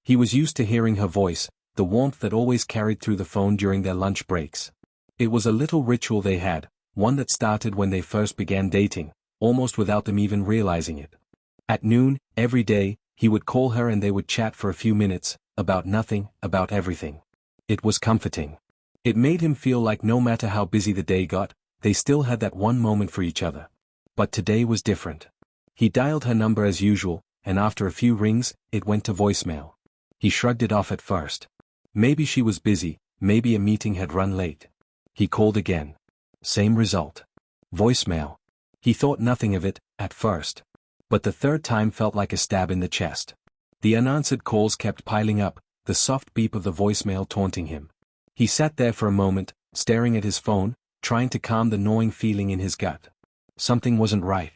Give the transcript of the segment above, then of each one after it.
He was used to hearing her voice, the warmth that always carried through the phone during their lunch breaks. It was a little ritual they had, one that started when they first began dating, almost without them even realizing it. At noon, every day, he would call her and they would chat for a few minutes, about nothing, about everything. It was comforting. It made him feel like no matter how busy the day got, they still had that one moment for each other. But today was different. He dialed her number as usual, and after a few rings, it went to voicemail. He shrugged it off at first. Maybe she was busy, maybe a meeting had run late. He called again. Same result. Voicemail. He thought nothing of it, at first. But the third time felt like a stab in the chest. The unanswered calls kept piling up, the soft beep of the voicemail taunting him. He sat there for a moment, staring at his phone, trying to calm the gnawing feeling in his gut. Something wasn't right.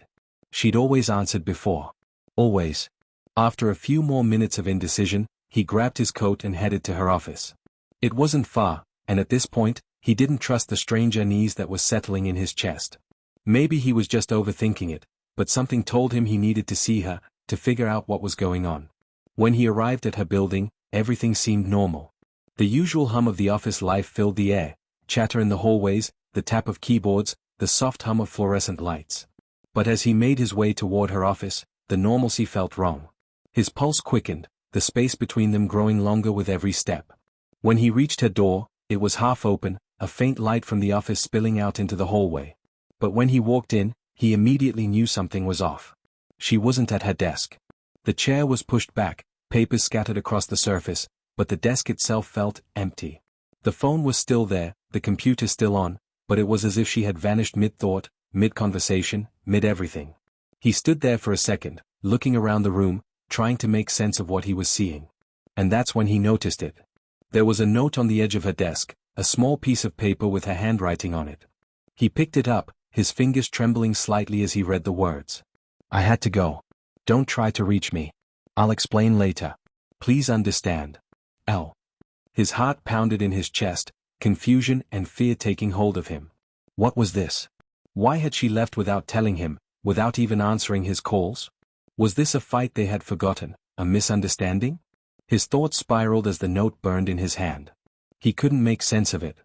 She'd always answered before. Always. After a few more minutes of indecision, he grabbed his coat and headed to her office. It wasn't far, and at this point, he didn't trust the strange unease that was settling in his chest. Maybe he was just overthinking it, but something told him he needed to see her, to figure out what was going on. When he arrived at her building, everything seemed normal. The usual hum of the office life filled the air, chatter in the hallways, the tap of keyboards, the soft hum of fluorescent lights. But as he made his way toward her office, the normalcy felt wrong. His pulse quickened, the space between them growing longer with every step. When he reached her door, it was half open, a faint light from the office spilling out into the hallway. But when he walked in, he immediately knew something was off. She wasn't at her desk. The chair was pushed back, papers scattered across the surface, but the desk itself felt empty. The phone was still there, the computer still on, but it was as if she had vanished mid-thought, mid-conversation, mid-everything. He stood there for a second, looking around the room, trying to make sense of what he was seeing. And that's when he noticed it. There was a note on the edge of her desk, a small piece of paper with her handwriting on it. He picked it up, his fingers trembling slightly as he read the words. I had to go. Don't try to reach me. I'll explain later. Please understand. L. His heart pounded in his chest, confusion and fear taking hold of him. What was this? Why had she left without telling him, without even answering his calls? Was this a fight they had forgotten, a misunderstanding? His thoughts spiraled as the note burned in his hand. He couldn't make sense of it.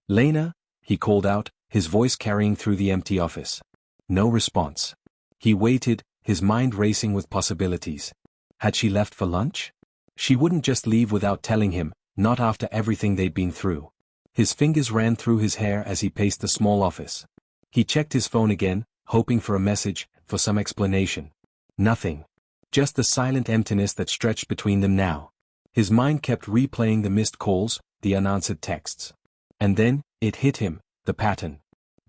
Lena, he called out, his voice carrying through the empty office. No response. He waited, his mind racing with possibilities. Had she left for lunch? She wouldn't just leave without telling him, not after everything they'd been through. His fingers ran through his hair as he paced the small office. He checked his phone again, hoping for a message, for some explanation. Nothing. Just the silent emptiness that stretched between them now. His mind kept replaying the missed calls, the unanswered texts. And then, it hit him, the pattern.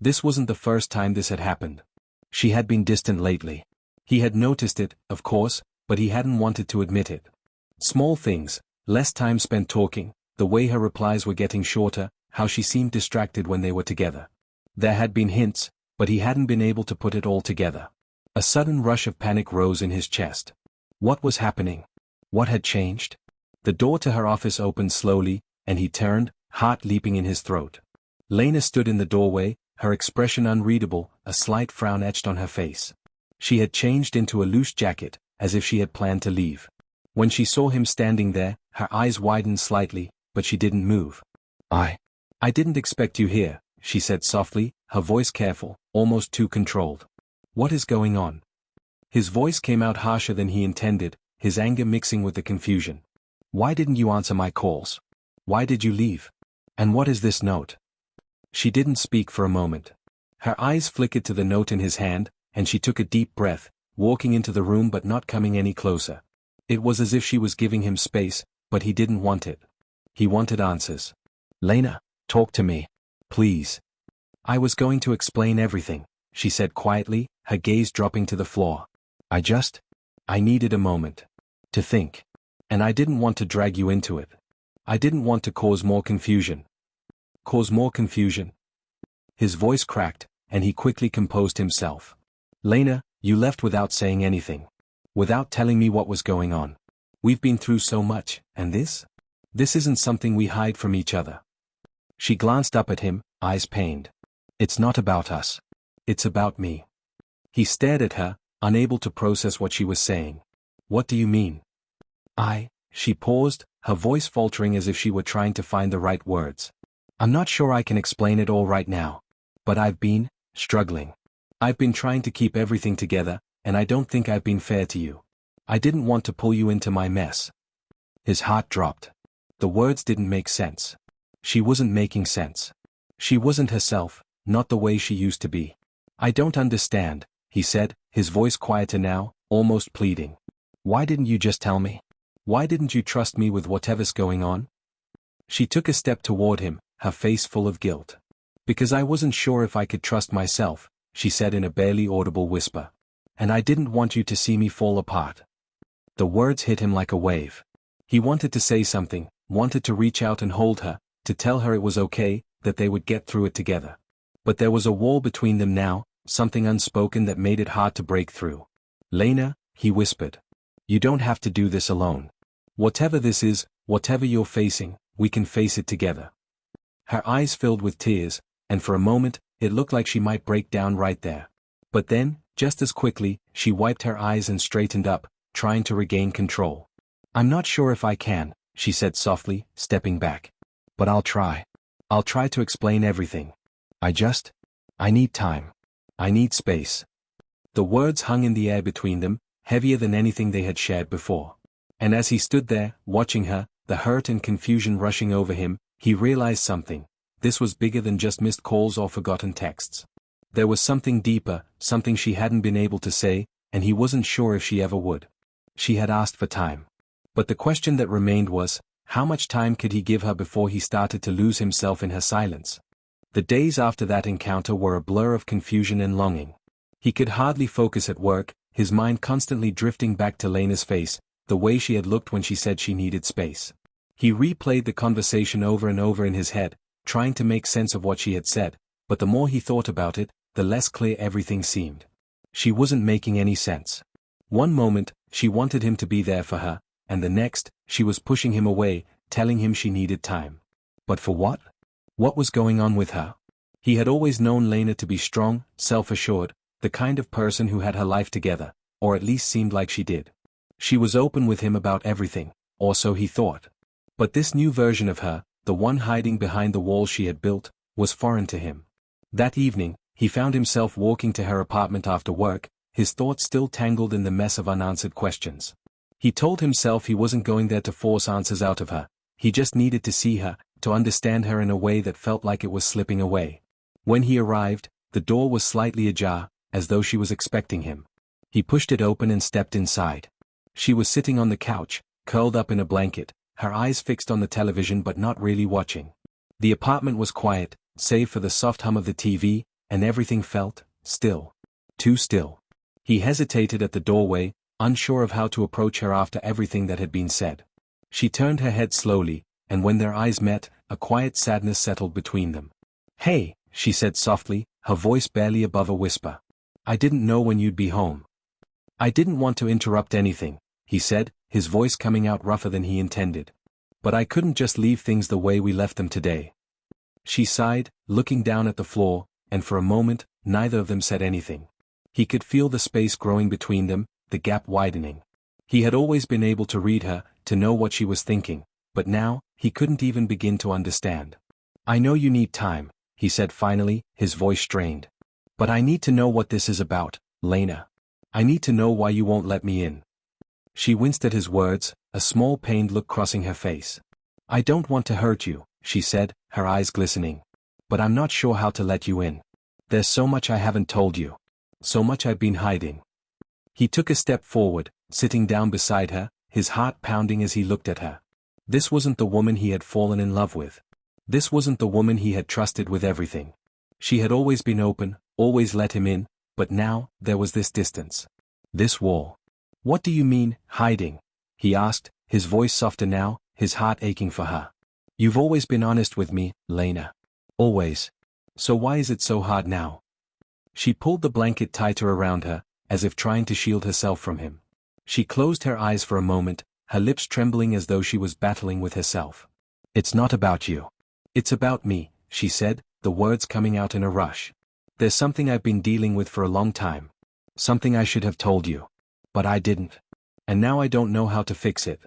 This wasn't the first time this had happened. She had been distant lately. He had noticed it, of course, but he hadn't wanted to admit it. Small things, less time spent talking, the way her replies were getting shorter, how she seemed distracted when they were together. There had been hints, but he hadn't been able to put it all together. A sudden rush of panic rose in his chest. What was happening? What had changed? The door to her office opened slowly, and he turned, heart leaping in his throat. Lena stood in the doorway, her expression unreadable, a slight frown etched on her face. She had changed into a loose jacket, as if she had planned to leave. When she saw him standing there, her eyes widened slightly, but she didn't move. I didn't expect you here, she said softly, her voice careful, almost too controlled. What is going on? His voice came out harsher than he intended, his anger mixing with the confusion. Why didn't you answer my calls? Why did you leave? And what is this note? She didn't speak for a moment. Her eyes flickered to the note in his hand, and she took a deep breath, walking into the room but not coming any closer. It was as if she was giving him space, but he didn't want it. He wanted answers. Lena, talk to me. Please. I was going to explain everything, she said quietly, her gaze dropping to the floor. I needed a moment. To think. And I didn't want to drag you into it. I didn't want to cause more confusion. Cause more confusion? His voice cracked, and he quickly composed himself. Lena, you left without saying anything. Without telling me what was going on. We've been through so much, and this? This isn't something we hide from each other. She glanced up at him, eyes pained. It's not about us. It's about me. He stared at her, unable to process what she was saying. What do you mean? She paused, her voice faltering as if she were trying to find the right words. I'm not sure I can explain it all right now. But I've been struggling. I've been trying to keep everything together, and I don't think I've been fair to you. I didn't want to pull you into my mess. His heart dropped. The words didn't make sense. She wasn't making sense. She wasn't herself, not the way she used to be. I don't understand, he said, his voice quieter now, almost pleading. Why didn't you just tell me? Why didn't you trust me with whatever's going on? She took a step toward him, her face full of guilt. Because I wasn't sure if I could trust myself, she said in a barely audible whisper. And I didn't want you to see me fall apart. The words hit him like a wave. He wanted to say something, wanted to reach out and hold her, to tell her it was okay, that they would get through it together. But there was a wall between them now, something unspoken that made it hard to break through. Lena, he whispered. You don't have to do this alone. Whatever this is, whatever you're facing, we can face it together. Her eyes filled with tears, and for a moment, it looked like she might break down right there. But then, just as quickly, she wiped her eyes and straightened up, trying to regain control. I'm not sure if I can, she said softly, stepping back. But I'll try. I'll try to explain everything. I need time. I need space. The words hung in the air between them, heavier than anything they had shared before. And as he stood there, watching her, the hurt and confusion rushing over him, he realized something. This was bigger than just missed calls or forgotten texts. There was something deeper, something she hadn't been able to say, and he wasn't sure if she ever would. She had asked for time. But the question that remained was, how much time could he give her before he started to lose himself in her silence? The days after that encounter were a blur of confusion and longing. He could hardly focus at work, his mind constantly drifting back to Lena's face, the way she had looked when she said she needed space. He replayed the conversation over and over in his head, trying to make sense of what she had said, but the more he thought about it, the less clear everything seemed. She wasn't making any sense. One moment, she wanted him to be there for her, and the next, she was pushing him away, telling him she needed time. But for what? What was going on with her? He had always known Lena to be strong, self-assured, the kind of person who had her life together, or at least seemed like she did. She was open with him about everything, or so he thought. But this new version of her, the one hiding behind the walls she had built, was foreign to him. That evening, he found himself walking to her apartment after work, his thoughts still tangled in the mess of unanswered questions. He told himself he wasn't going there to force answers out of her, he just needed to see her, to understand her in a way that felt like it was slipping away. When he arrived, the door was slightly ajar, as though she was expecting him. He pushed it open and stepped inside. She was sitting on the couch, curled up in a blanket, her eyes fixed on the television but not really watching. The apartment was quiet, save for the soft hum of the TV, and everything felt still. Too still. He hesitated at the doorway, unsure of how to approach her after everything that had been said. She turned her head slowly, and when their eyes met, a quiet sadness settled between them. Hey, she said softly, her voice barely above a whisper. I didn't know when you'd be home. I didn't want to interrupt anything, he said, his voice coming out rougher than he intended. But I couldn't just leave things the way we left them today. She sighed, looking down at the floor, and for a moment, neither of them said anything. He could feel the space growing between them, the gap widening. He had always been able to read her, to know what she was thinking, but now, he couldn't even begin to understand. I know you need time, he said finally, his voice strained. But I need to know what this is about, Lena. I need to know why you won't let me in. She winced at his words, a small pained look crossing her face. I don't want to hurt you, she said, her eyes glistening. But I'm not sure how to let you in. There's so much I haven't told you. So much I've been hiding. He took a step forward, sitting down beside her, his heart pounding as he looked at her. This wasn't the woman he had fallen in love with. This wasn't the woman he had trusted with everything. She had always been open, always let him in, but now, there was this distance. This wall. What do you mean, hiding? He asked, his voice softer now, his heart aching for her. You've always been honest with me, Lena. Always. So why is it so hard now? She pulled the blanket tighter around her, as if trying to shield herself from him. She closed her eyes for a moment, her lips trembling as though she was battling with herself. It's not about you. It's about me, she said, the words coming out in a rush. There's something I've been dealing with for a long time. Something I should have told you. But I didn't. And now I don't know how to fix it.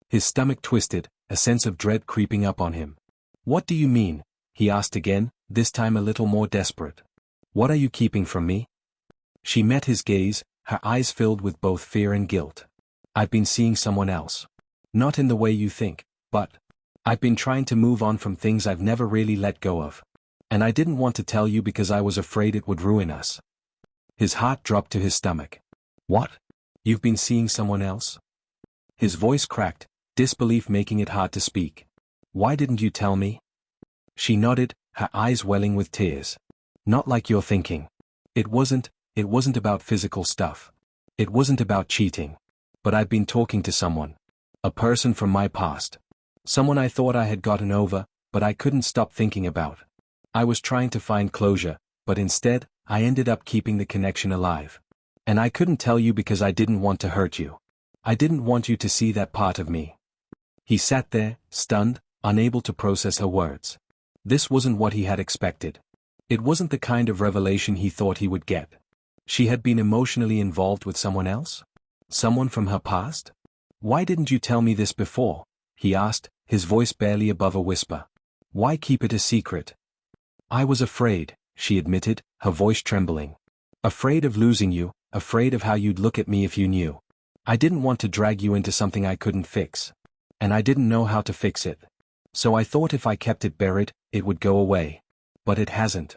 His stomach twisted, a sense of dread creeping up on him. "What do you mean?" he asked again, this time a little more desperate. "What are you keeping from me?" She met his gaze, her eyes filled with both fear and guilt. "I've been seeing someone else. Not in the way you think, but I've been trying to move on from things I've never really let go of. And I didn't want to tell you because I was afraid it would ruin us." His heart dropped to his stomach. "What? You've been seeing someone else?" His voice cracked, disbelief making it hard to speak. "Why didn't you tell me?" She nodded, her eyes welling with tears. "Not like you're thinking. It wasn't about physical stuff. It wasn't about cheating. But I've been talking to someone. A person from my past. Someone I thought I had gotten over, but I couldn't stop thinking about. I was trying to find closure, but instead, I ended up keeping the connection alive. And I couldn't tell you because I didn't want to hurt you. I didn't want you to see that part of me." He sat there, stunned, unable to process her words. This wasn't what he had expected. It wasn't the kind of revelation he thought he would get. She had been emotionally involved with someone else? Someone from her past? "Why didn't you tell me this before?" he asked, his voice barely above a whisper. "Why keep it a secret?" "I was afraid," she admitted, her voice trembling. "Afraid of losing you, afraid of how you'd look at me if you knew. I didn't want to drag you into something I couldn't fix. And I didn't know how to fix it. So I thought if I kept it buried, it would go away. But it hasn't."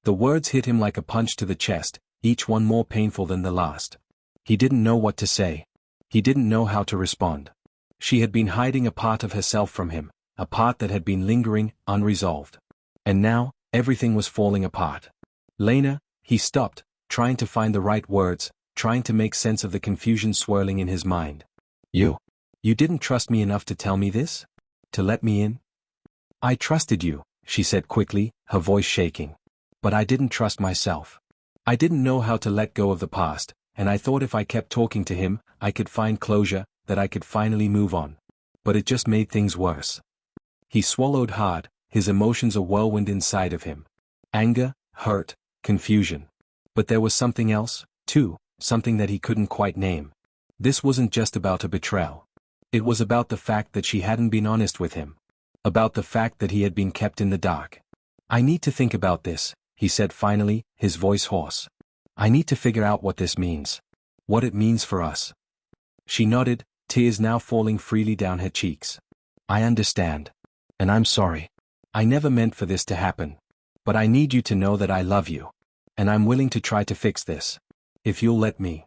The words hit him like a punch to the chest, each one more painful than the last. He didn't know what to say. He didn't know how to respond. She had been hiding a part of herself from him, a part that had been lingering, unresolved. And now, everything was falling apart. "Lena," he stopped, trying to find the right words, trying to make sense of the confusion swirling in his mind. You didn't trust me enough to tell me this? To let me in?" "I trusted you," she said quickly, her voice shaking. "But I didn't trust myself. I didn't know how to let go of the past, and I thought if I kept talking to him, I could find closure, that I could finally move on. But it just made things worse." He swallowed hard, his emotions a whirlwind inside of him. Anger, hurt, confusion. But there was something else, too, something that he couldn't quite name. This wasn't just about a betrayal. It was about the fact that she hadn't been honest with him. About the fact that he had been kept in the dark. "I need to think about this," he said finally, his voice hoarse. "I need to figure out what this means. What it means for us." She nodded, tears now falling freely down her cheeks. "I understand. And I'm sorry. I never meant for this to happen. But I need you to know that I love you. And I'm willing to try to fix this. If you'll let me."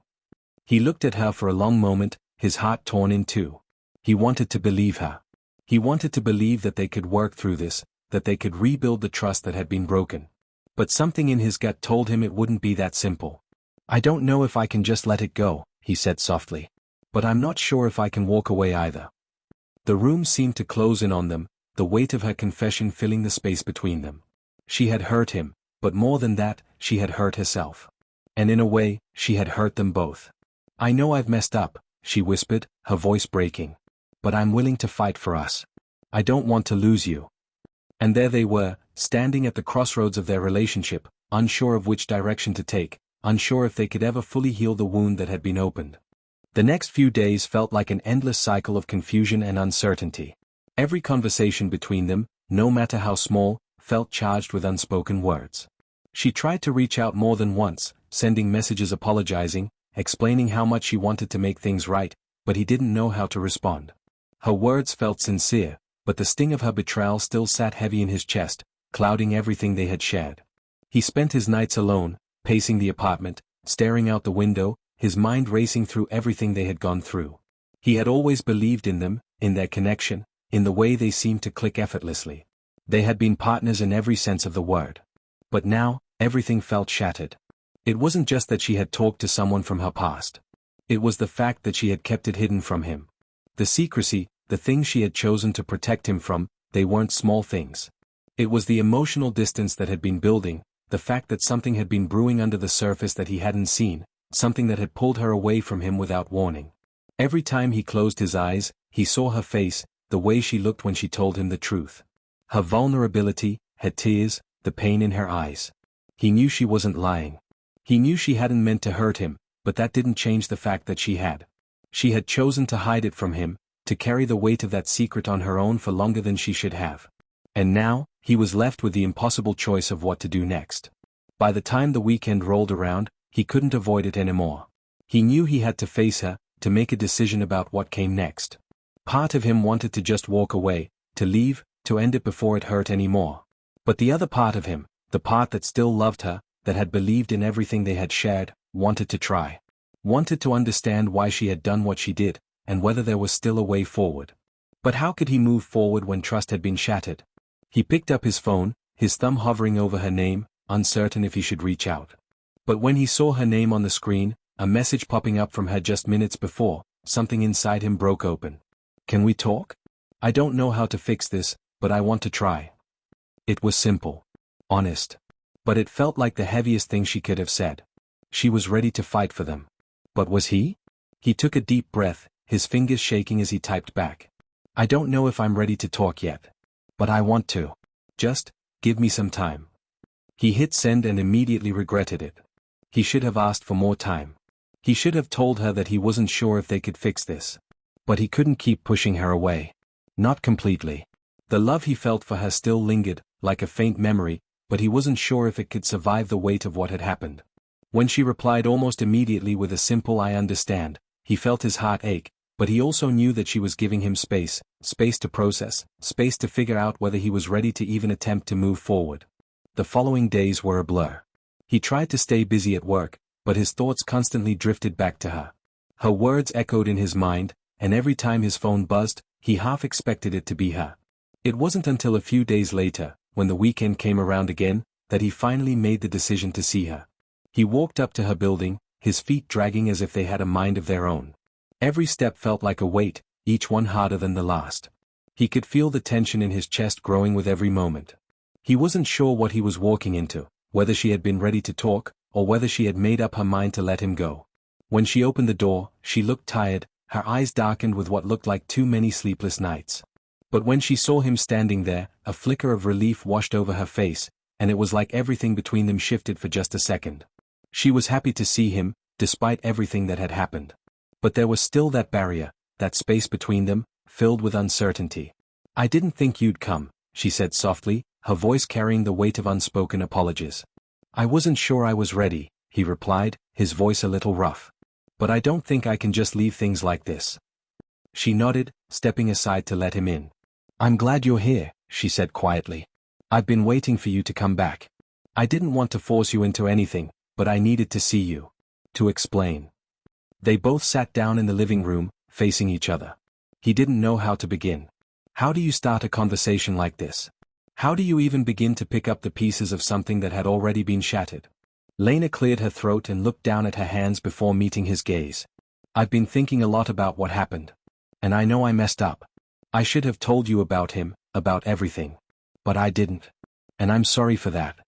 He looked at her for a long moment, his heart torn in two. He wanted to believe her. He wanted to believe that they could work through this, that they could rebuild the trust that had been broken. But something in his gut told him it wouldn't be that simple. "I don't know if I can just let it go," he said softly. "But I'm not sure if I can walk away either." The room seemed to close in on them, the weight of her confession filling the space between them. She had hurt him, but more than that, she had hurt herself. And in a way, she had hurt them both. "I know I've messed up," she whispered, her voice breaking. "But I'm willing to fight for us. I don't want to lose you." And there they were, standing at the crossroads of their relationship, unsure of which direction to take, unsure if they could ever fully heal the wound that had been opened. The next few days felt like an endless cycle of confusion and uncertainty. Every conversation between them, no matter how small, felt charged with unspoken words. She tried to reach out more than once, sending messages apologizing, explaining how much she wanted to make things right, but he didn't know how to respond. Her words felt sincere, but the sting of her betrayal still sat heavy in his chest, clouding everything they had shared. He spent his nights alone, pacing the apartment, staring out the window, his mind racing through everything they had gone through. He had always believed in them, in their connection, in the way they seemed to click effortlessly. They had been partners in every sense of the word. But now, everything felt shattered. It wasn't just that she had talked to someone from her past. It was the fact that she had kept it hidden from him. The secrecy, the things she had chosen to protect him from, they weren't small things. It was the emotional distance that had been building, the fact that something had been brewing under the surface that he hadn't seen, something that had pulled her away from him without warning. Every time he closed his eyes, he saw her face, the way she looked when she told him the truth. Her vulnerability, her tears, the pain in her eyes. He knew she wasn't lying. He knew she hadn't meant to hurt him, but that didn't change the fact that she had. She had chosen to hide it from him, to carry the weight of that secret on her own for longer than she should have. And now, he was left with the impossible choice of what to do next. By the time the weekend rolled around, he couldn't avoid it anymore. He knew he had to face her, to make a decision about what came next. Part of him wanted to just walk away, to leave, to end it before it hurt anymore. But the other part of him, the part that still loved her, that had believed in everything they had shared, wanted to try. Wanted to understand why she had done what she did, and whether there was still a way forward. But how could he move forward when trust had been shattered? He picked up his phone, his thumb hovering over her name, uncertain if he should reach out. But when he saw her name on the screen, a message popping up from her just minutes before, something inside him broke open. "Can we talk? I don't know how to fix this, but I want to try." It was simple. Honest. But it felt like the heaviest thing she could have said. She was ready to fight for them. But was he? He took a deep breath, his fingers shaking as he typed back. "I don't know if I'm ready to talk yet. But I want to. Just, give me some time." He hit send and immediately regretted it. He should have asked for more time. He should have told her that he wasn't sure if they could fix this. But he couldn't keep pushing her away. Not completely. The love he felt for her still lingered, like a faint memory, but he wasn't sure if it could survive the weight of what had happened. When she replied almost immediately with a simple "I understand," he felt his heart ache, but he also knew that she was giving him space to process, space to figure out whether he was ready to even attempt to move forward. The following days were a blur. He tried to stay busy at work, but his thoughts constantly drifted back to her. Her words echoed in his mind, and every time his phone buzzed, he half expected it to be her. It wasn't until a few days later, when the weekend came around again, that he finally made the decision to see her. He walked up to her building, his feet dragging as if they had a mind of their own. Every step felt like a weight, each one harder than the last. He could feel the tension in his chest growing with every moment. He wasn't sure what he was walking into, whether she had been ready to talk, or whether she had made up her mind to let him go. When she opened the door, she looked tired, her eyes darkened with what looked like too many sleepless nights. But when she saw him standing there, a flicker of relief washed over her face, and it was like everything between them shifted for just a second. She was happy to see him, despite everything that had happened. But there was still that barrier, that space between them, filled with uncertainty. "I didn't think you'd come," she said softly, her voice carrying the weight of unspoken apologies. "I wasn't sure I was ready," he replied, his voice a little rough. "But I don't think I can just leave things like this." She nodded, stepping aside to let him in. "I'm glad you're here," she said quietly. "I've been waiting for you to come back. I didn't want to force you into anything, but I needed to see you. To explain." They both sat down in the living room, facing each other. He didn't know how to begin. How do you start a conversation like this? How do you even begin to pick up the pieces of something that had already been shattered? Lena cleared her throat and looked down at her hands before meeting his gaze. "I've been thinking a lot about what happened. And I know I messed up. I should have told you about him, about everything. But I didn't. And I'm sorry for that.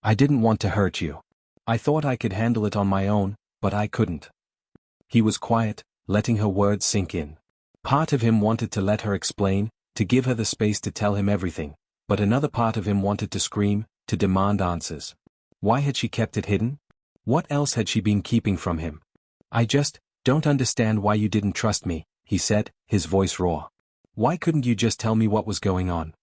I didn't want to hurt you. I thought I could handle it on my own, but I couldn't." He was quiet, letting her words sink in. Part of him wanted to let her explain, to give her the space to tell him everything, but another part of him wanted to scream, to demand answers. Why had she kept it hidden? What else had she been keeping from him? "I just don't understand why you didn't trust me," he said, his voice raw. "Why couldn't you just tell me what was going on?"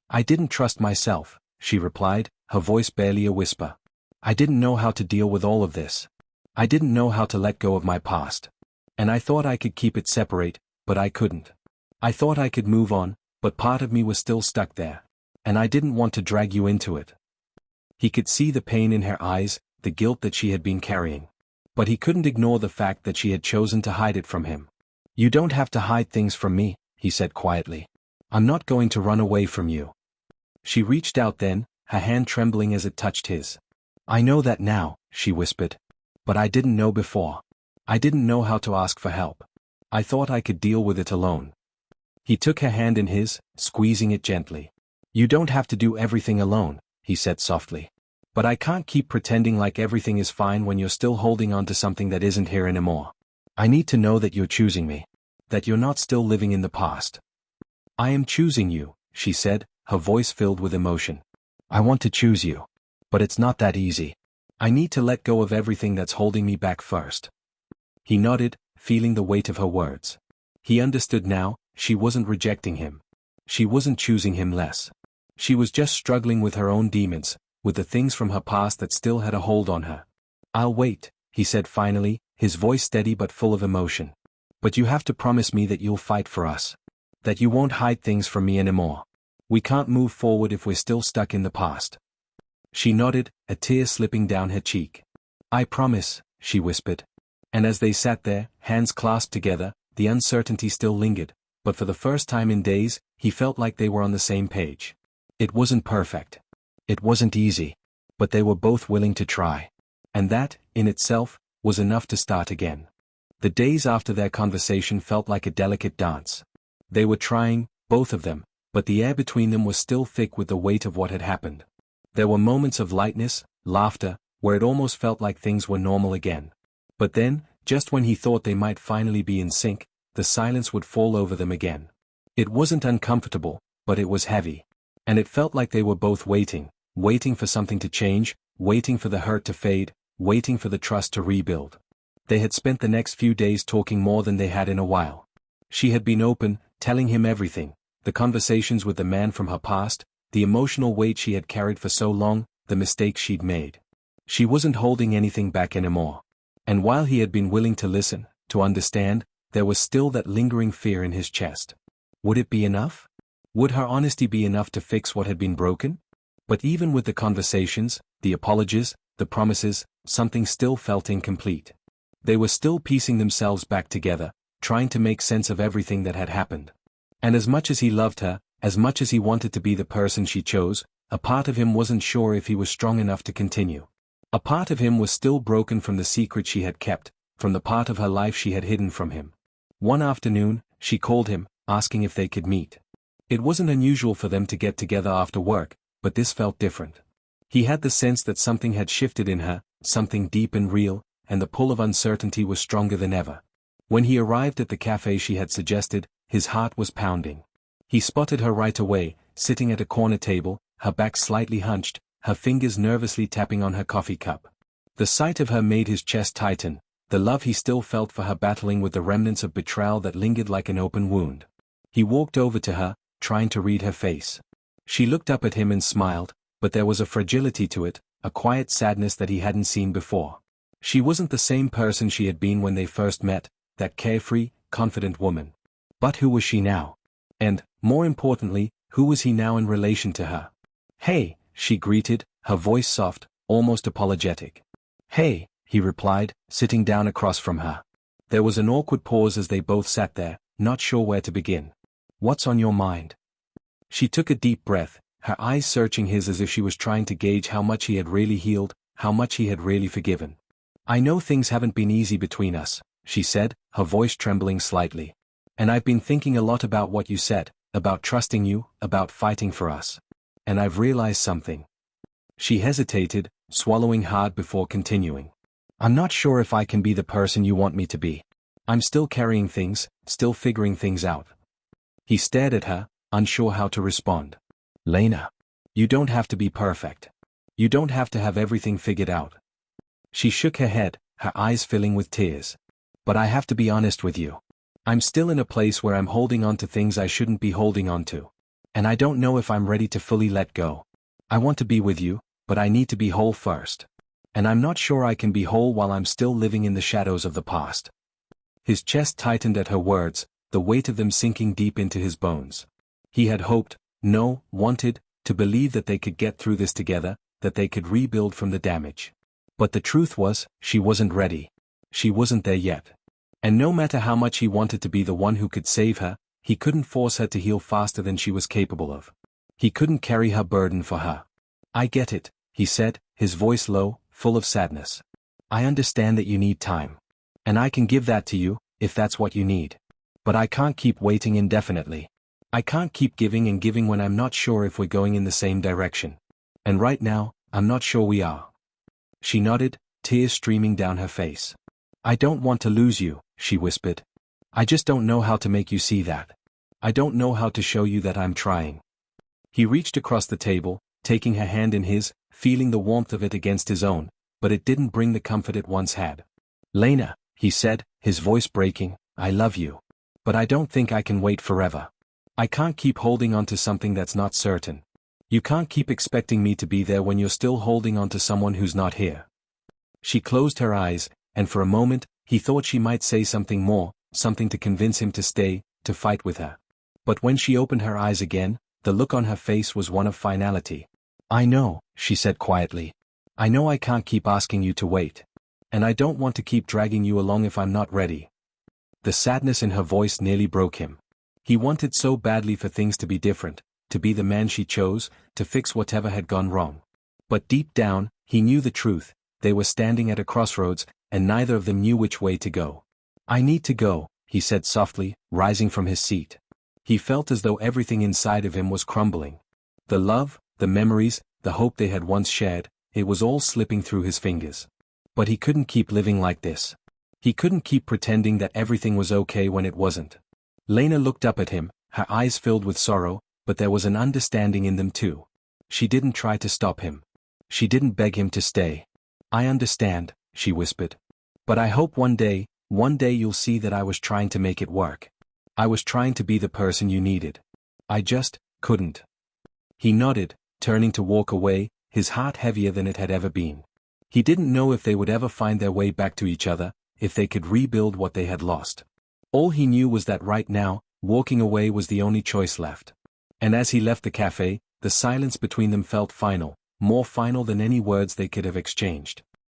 "I didn't trust myself," she replied, her voice barely a whisper. "I didn't know how to deal with all of this. I didn't know how to let go of my past. And I thought I could keep it separate, but I couldn't. I thought I could move on, but part of me was still stuck there. And I didn't want to drag you into it." He could see the pain in her eyes, the guilt that she had been carrying. But he couldn't ignore the fact that she had chosen to hide it from him. "You don't have to hide things from me," he said quietly. "I'm not going to run away from you." She reached out then, her hand trembling as it touched his. "I know that now," she whispered. "But I didn't know before. I didn't know how to ask for help. I thought I could deal with it alone." He took her hand in his, squeezing it gently. "You don't have to do everything alone," he said softly. "But I can't keep pretending like everything is fine when you're still holding on to something that isn't here anymore. I need to know that you're choosing me. That you're not still living in the past." "I am choosing you," she said, her voice filled with emotion. "I want to choose you. But it's not that easy. I need to let go of everything that's holding me back first." He nodded, feeling the weight of her words. He understood now, she wasn't rejecting him. She wasn't choosing him less. She was just struggling with her own demons, with the things from her past that still had a hold on her. "I'll wait," he said finally, his voice steady but full of emotion. "But you have to promise me that you'll fight for us. That you won't hide things from me anymore. We can't move forward if we're still stuck in the past." She nodded, a tear slipping down her cheek. "I promise," she whispered. And as they sat there, hands clasped together, the uncertainty still lingered, but for the first time in days, he felt like they were on the same page. It wasn't perfect. It wasn't easy. But they were both willing to try. And that, in itself, was enough to start again. The days after their conversation felt like a delicate dance. They were trying, both of them, but the air between them was still thick with the weight of what had happened. There were moments of lightness, laughter, where it almost felt like things were normal again. But then, just when he thought they might finally be in sync, the silence would fall over them again. It wasn't uncomfortable, but it was heavy. And it felt like they were both waiting for something to change, waiting for the hurt to fade, waiting for the trust to rebuild. They had spent the next few days talking more than they had in a while. She had been open, telling him everything, the conversations with the man from her past, the emotional weight she had carried for so long, the mistakes she'd made. She wasn't holding anything back anymore. And while he had been willing to listen, to understand, there was still that lingering fear in his chest. Would it be enough? Would her honesty be enough to fix what had been broken? But even with the conversations, the apologies, the promises, something still felt incomplete. They were still piecing themselves back together, trying to make sense of everything that had happened. And as much as he loved her, as much as he wanted to be the person she chose, a part of him wasn't sure if he was strong enough to continue. A part of him was still broken from the secret she had kept, from the part of her life she had hidden from him. One afternoon, she called him, asking if they could meet. It wasn't unusual for them to get together after work, but this felt different. He had the sense that something had shifted in her, something deep and real, and the pull of uncertainty was stronger than ever. When he arrived at the cafe she had suggested, his heart was pounding. He spotted her right away, sitting at a corner table, her back slightly hunched, her fingers nervously tapping on her coffee cup. The sight of her made his chest tighten, the love he still felt for her battling with the remnants of betrayal that lingered like an open wound. He walked over to her, trying to read her face. She looked up at him and smiled, but there was a fragility to it, a quiet sadness that he hadn't seen before. She wasn't the same person she had been when they first met, that carefree, confident woman. But who was she now? And, more importantly, who was he now in relation to her? "Hey," she greeted, her voice soft, almost apologetic. "Hey," he replied, sitting down across from her. There was an awkward pause as they both sat there, not sure where to begin. "What's on your mind?" She took a deep breath, her eyes searching his as if she was trying to gauge how much he had really healed, how much he had really forgiven. "I know things haven't been easy between us," she said, her voice trembling slightly. "And I've been thinking a lot about what you said, about trusting you, about fighting for us. And I've realized something." She hesitated, swallowing hard before continuing. "I'm not sure if I can be the person you want me to be. I'm still carrying things, still figuring things out." He stared at her, unsure how to respond. "Lena, you don't have to be perfect. You don't have to have everything figured out." She shook her head, her eyes filling with tears. "But I have to be honest with you. I'm still in a place where I'm holding on to things I shouldn't be holding on to. And I don't know if I'm ready to fully let go. I want to be with you, but I need to be whole first. And I'm not sure I can be whole while I'm still living in the shadows of the past." His chest tightened at her words, the weight of them sinking deep into his bones. He had hoped, no, wanted, to believe that they could get through this together, that they could rebuild from the damage. But the truth was, she wasn't ready. She wasn't there yet. And no matter how much he wanted to be the one who could save her, he couldn't force her to heal faster than she was capable of. He couldn't carry her burden for her. "I get it," he said, his voice low, full of sadness. "I understand that you need time. And I can give that to you, if that's what you need. But I can't keep waiting indefinitely. I can't keep giving and giving when I'm not sure if we're going in the same direction. And right now, I'm not sure we are." She nodded, tears streaming down her face. "I don't want to lose you," she whispered. "I just don't know how to make you see that. I don't know how to show you that I'm trying." He reached across the table, taking her hand in his, feeling the warmth of it against his own, but it didn't bring the comfort it once had. "Lena," he said, his voice breaking, "I love you. But I don't think I can wait forever. I can't keep holding on to something that's not certain. You can't keep expecting me to be there when you're still holding on to someone who's not here. She closed her eyes, and for a moment, he thought she might say something more, something to convince him to stay, to fight with her. But when she opened her eyes again, the look on her face was one of finality. I know, she said quietly. I know I can't keep asking you to wait. And I don't want to keep dragging you along if I'm not ready. The sadness in her voice nearly broke him. He wanted so badly for things to be different, to be the man she chose, to fix whatever had gone wrong. But deep down, he knew the truth. They were standing at a crossroads, and neither of them knew which way to go. I need to go, he said softly, rising from his seat. He felt as though everything inside of him was crumbling. The love, the memories, the hope they had once shared, it was all slipping through his fingers. But he couldn't keep living like this. He couldn't keep pretending that everything was okay when it wasn't. Lena looked up at him, her eyes filled with sorrow, but there was an understanding in them too. She didn't try to stop him. She didn't beg him to stay. I understand, she whispered. But I hope one day you'll see that I was trying to make it work. I was trying to be the person you needed. I just couldn't. He nodded, turning to walk away, his heart heavier than it had ever been. He didn't know if they would ever find their way back to each other, if they could rebuild what they had lost. All he knew was that right now, walking away was the only choice left. And as he left the cafe, the silence between them felt final, more final than any words they could have exchanged.